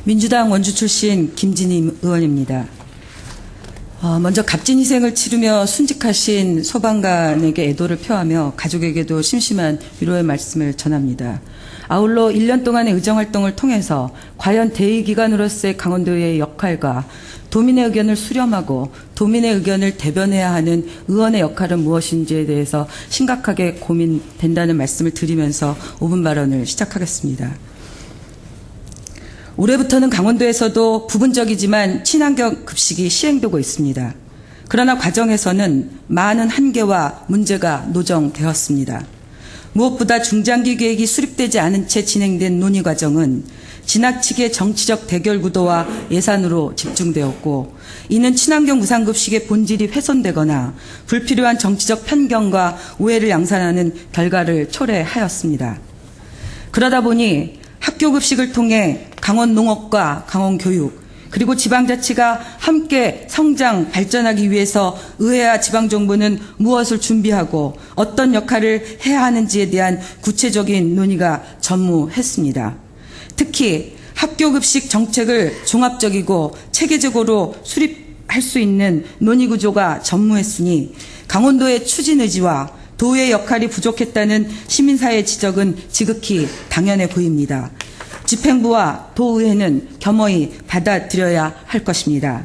민주당 원주 출신 김진희 의원입니다. 먼저 값진 희생을 치르며 순직하신 소방관에게 애도를 표하며 가족에게도 심심한 위로의 말씀을 전합니다. 아울러 1년 동안의 의정활동을 통해서 과연 대의기관으로서의 강원도의 역할과 도민의 의견을 수렴하고 도민의 의견을 대변해야 하는 의원의 역할은 무엇인지에 대해서 심각하게 고민된다는 말씀을 드리면서 5분 발언을 시작하겠습니다. 올해부터는 강원도에서도 부분적이지만 친환경 급식이 시행되고 있습니다. 그러나 과정에서는 많은 한계와 문제가 노정되었습니다. 무엇보다 중장기 계획이 수립되지 않은 채 진행된 논의 과정은 지나치게 정치적 대결 구도와 예산으로 집중되었고, 이는 친환경 무상급식의 본질이 훼손되거나 불필요한 정치적 편견과 오해를 양산하는 결과를 초래하였습니다. 그러다 보니 학교급식을 통해 강원 농업과 강원 교육, 그리고 지방자치가 함께 성장, 발전하기 위해서 의회와 지방정부는 무엇을 준비하고 어떤 역할을 해야 하는지에 대한 구체적인 논의가 전무했습니다. 특히 학교급식 정책을 종합적이고 체계적으로 수립할 수 있는 논의구조가 전무했으니 강원도의 추진 의지와 도의 역할이 부족했다는 시민사회의 지적은 지극히 당연해 보입니다. 집행부와 도의회는 겸허히 받아들여야 할 것입니다.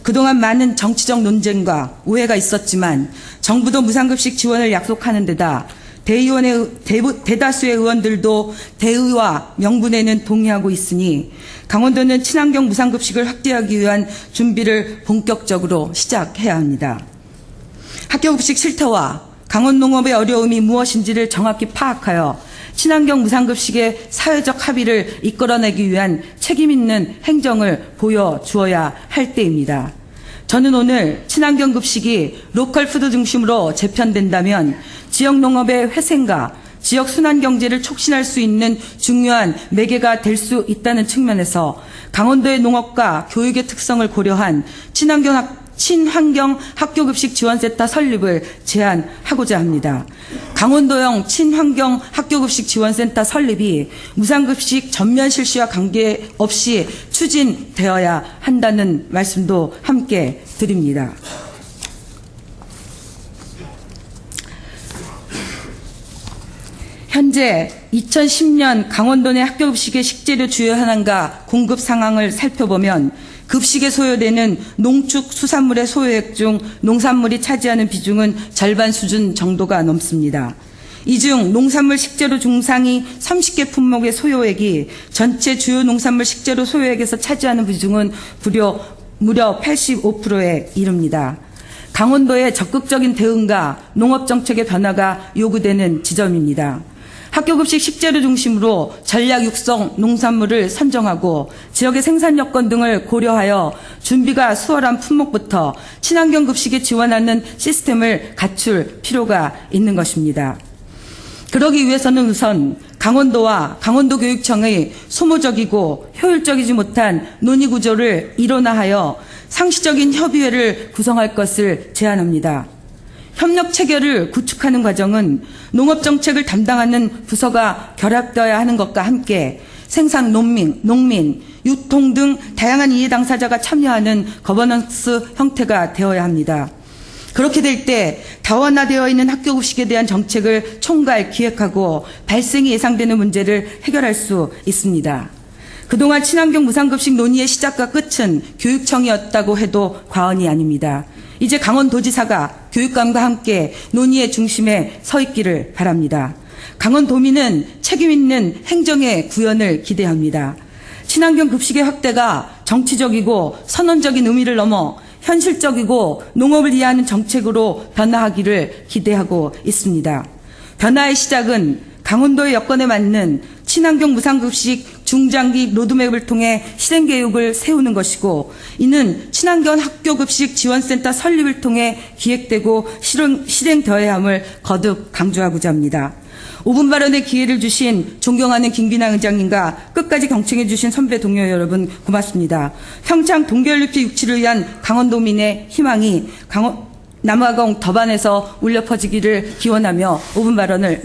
그동안 많은 정치적 논쟁과 오해가 있었지만 정부도 무상급식 지원을 약속하는 데다 대다수의 의원들도 대의와 명분에는 동의하고 있으니 강원도는 친환경 무상급식을 확대하기 위한 준비를 본격적으로 시작해야 합니다. 학교급식 실태와 강원 농업의 어려움이 무엇인지를 정확히 파악하여 친환경 무상급식의 사회적 합의를 이끌어내기 위한 책임있는 행정을 보여주어야 할 때입니다. 저는 오늘 친환경 급식이 로컬 푸드 중심으로 재편된다면 지역 농업의 회생과 지역 순환 경제를 촉진할 수 있는 중요한 매개가 될 수 있다는 측면에서 강원도의 농업과 교육의 특성을 고려한 친환경 학교급식 지원센터 설립을 제안하고자 합니다. 강원도형 친환경 학교급식 지원센터 설립이 무상급식 전면 실시와 관계없이 추진되어야 한다는 말씀도 함께 드립니다. 현재 2010년 강원도 내 학교급식의 식재료 주요 현황과 공급 상황을 살펴보면 급식에 소요되는 농축 수산물의 소요액 중 농산물이 차지하는 비중은 절반 수준 정도가 넘습니다. 이 중 농산물 식재료 중상위 30개 품목의 소요액이 전체 주요 농산물 식재료 소요액에서 차지하는 비중은 무려 85%에 이릅니다. 강원도의 적극적인 대응과 농업정책의 변화가 요구되는 지점입니다. 학교급식 식재료 중심으로 전략 육성 농산물을 선정하고 지역의 생산 여건 등을 고려하여 준비가 수월한 품목부터 친환경 급식에 지원하는 시스템을 갖출 필요가 있는 것입니다. 그러기 위해서는 우선 강원도와 강원도교육청의 소모적이고 효율적이지 못한 논의 구조를 일원화하여 상시적인 협의회를 구성할 것을 제안합니다. 협력 체계를 구축하는 과정은 농업정책을 담당하는 부서가 결합되어야 하는 것과 함께 생산 농민, 유통 등 다양한 이해 당사자가 참여하는 거버넌스 형태가 되어야 합니다. 그렇게 될 때 다원화되어 있는 학교급식에 대한 정책을 총괄 기획하고 발생이 예상되는 문제를 해결할 수 있습니다. 그동안 친환경 무상급식 논의의 시작과 끝은 교육청이었다고 해도 과언이 아닙니다. 이제 강원도지사가 교육감과 함께 논의의 중심에 서 있기를 바랍니다. 강원도민은 책임있는 행정의 구현을 기대합니다. 친환경 급식의 확대가 정치적이고 선언적인 의미를 넘어 현실적이고 농업을 이해하는 정책으로 변화하기를 기대하고 있습니다. 변화의 시작은 강원도의 여건에 맞는 친환경 무상급식 중장기 로드맵을 통해 실행계획을 세우는 것이고, 이는 친환경 학교급식 지원센터 설립을 통해 기획되고 실행되어야 함을 거듭 강조하고자 합니다. 5분 발언의 기회를 주신 존경하는 김기남 의장님과 끝까지 경청해 주신 선배 동료 여러분 고맙습니다. 평창 동계올림픽 유치를 위한 강원도민의 희망이 남아공 덕안에서 울려 퍼지기를 기원하며 5분 발언을